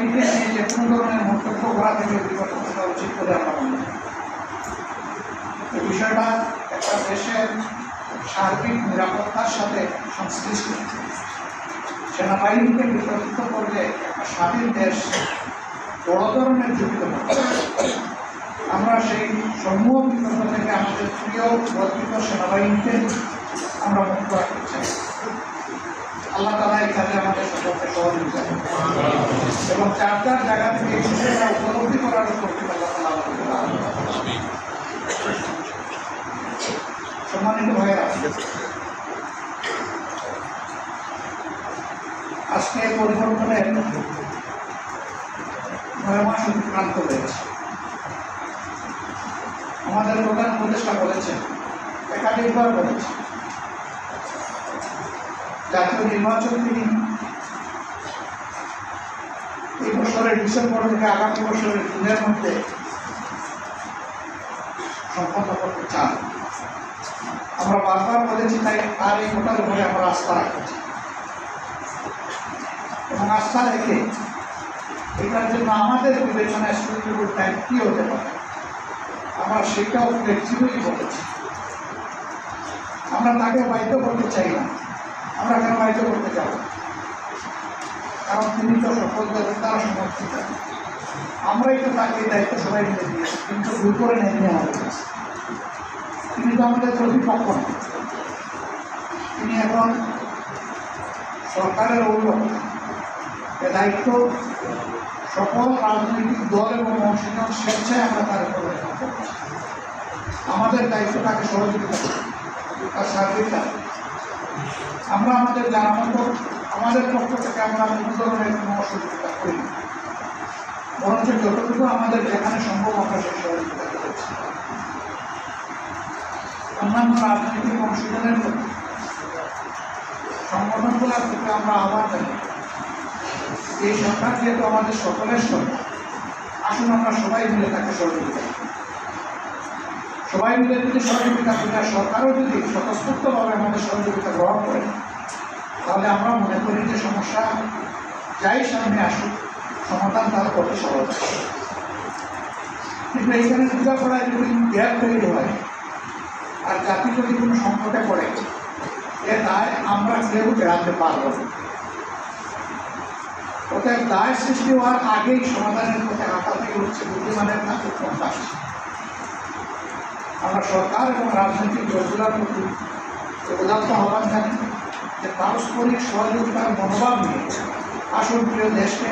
সেনাবাহিনীকে নিয়ে যে কোনো ধরনের মন্তব্য করা থেকে বিরত থাকা উচিত বলে আমরা মনে করি। এই বিষয়টা একটা দেশের সার্বিক নিরাপত্তার সাথে সংশ্লিষ্ট। সেনাবাহিনীকে বিতর্কিত করলে একটা স্বাধীন দেশ বড় ধরনের ঝুঁকিতে পড়ে। আমরা সেই সমূহ বিতর্ক থেকে আমাদের প্রিয় বর্ধিত সেনাবাহিনীকে আমরা মুক্ত রাখতে চাই। আল্লাহ তাআলা এই কাজে আমাদের সকলকে সহযোগিতা এবং চার জায়গা থেকে এই বিষয়টা উপলব্ধি করার তৌফিক আল্লাহ তাআলা আমাদের দান করুন। সম্মানিত ভাইয়েরা, আজকে পরিবর্তনের 9 মাস অতিক্রান্ত হয়েছে। আমাদের প্রধান উপদেষ্টা বলেছেন, একাধিকবার বলেছে, জাতীয় নির্বাচন তিনি এই বছরের ডিসেম্বর থেকে আগামী বছরের জুনের মধ্যে সম্পন্ন করতে চান। আমরা বারবার বলেছি, তাই আর এই ভোটার উপরে আমরা আস্থা রাখছি এবং আস্থা রেখে এটার জন্য আমাদের বিবেচনায় সুযোগ টাইম কী হতে পারে আমরা সেটাও ফ্লেক্সিবলই বলেছি। আমরা তাকে বাধ্য করতে চাই না। আমরা কেন বাধ্য করতে যাব? কারণ তিনি তো সকল দলের দ্বারা সমর্থিত। আমরাই তো তাকে এই দায়িত্ব সবাই মিলে দিয়েছি, কিন্তু ভুল করে নেননি আমাদের কাছে। তিনি তো আমাদের প্রতিপক্ষ না, তিনি এখন সরকারের অভিভাবক। এ দায়িত্ব সকল রাজনৈতিক দল এবং অংশীদার স্বেচ্ছায় আমরা তার উপর করছি। আমাদের দায়িত্ব তাকে সহযোগিতা করি, তার সার্বিকতা। আমরা আমাদের জানা মতো আমাদের পক্ষ থেকে আমরা কোনো ধরনের কোনো অসহযোগিতা করি না, বরঞ্চ যতটুকু আমাদের যেখানে সম্ভব আমরা সেই সহযোগিতা করেছি। অন্যান্য রাজনৈতিক অংশীদারের প্রতি সংগঠনগুলোর থেকে আমরা আহ্বান জানাই, এই সরকার যেহেতু আমাদের সকলের সরকার, আসুন আমরা সবাই মিলে তাকে সহযোগিতা করি। সবাই মিলে যদি সহযোগিতা করি আর সরকারও যদি স্বতঃস্ফূর্তভাবে আমাদের সহযোগিতা গ্রহণ করে, তাহলে আমরা মনে করি যে সমস্যা যাই সামনে আসুক, সমাধান তার অতি সহজ। কিন্তু এইখানে বোঝাপড়ায় যদি গ্যাপ তৈরি হয় আর জাতি যদি কোনো সংকটে পড়ে, এ দায় আমরা কেউ এড়াতে পারব না। ওদের দায় সৃষ্টি হওয়ার আগেই সমাধানের পথে হাঁটা থেকে উঠছে বুদ্ধিমানের কাজ উত্তম আসছে। আমরা সরকার এবং রাজনৈতিক দলগুলোর প্রতি উদাত্ত আহ্বান জানি যে পারস্পরিক সহযোগিতার মনোভাব নিয়ে আসুন প্রিয় দেশকে